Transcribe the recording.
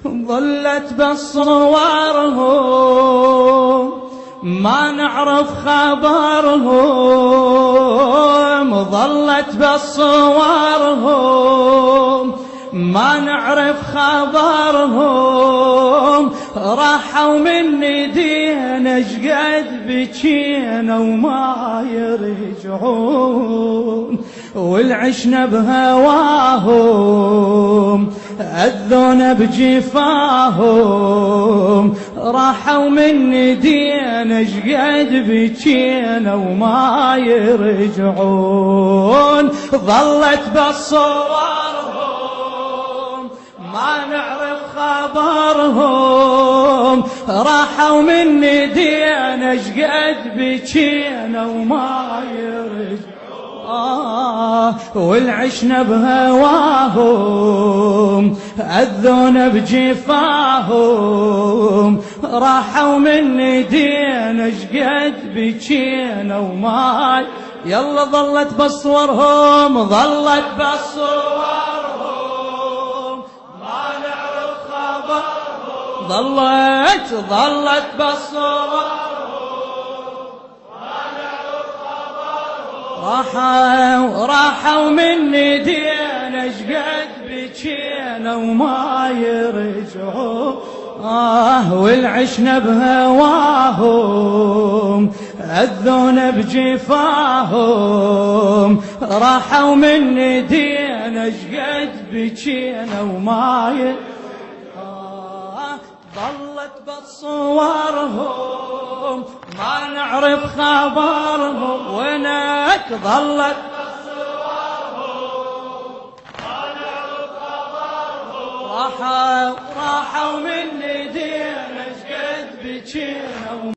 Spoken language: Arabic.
ظلت بصورهم ما نعرف خبرهم، ظلت بصورهم ما نعرف خبرهم، راحوا من ايدينا شقد بكينا وما يرجعون، والعشنا بهواهم أذونا بجفاهم، راحوا من ايدينا شقد بكينا وما يرجعون، ظلت بصورهم ما نعرف خبرهم، راحوا من ايدينا شقد بكينا وما يرجعون، والعشنا بهواهم أذونا بجفاهم، راحوا من ايدينا شقد بكينا وما يلا ظلت بصورهم، ظلت بصورهم ما نعرف خبرهم، ظلت بصورهم راحوا من ايدينا شقد بكينا وما يرجعون، والعشنا بهواهم أذونا بجفاهم، راحوا من ايدينا شقد بكينا وما ظلت بصورهم ما نعرف خبرهم، وينك ظلت بصورهم ما نعرف خبرهم، راحوا من ايدينا شقد بكينا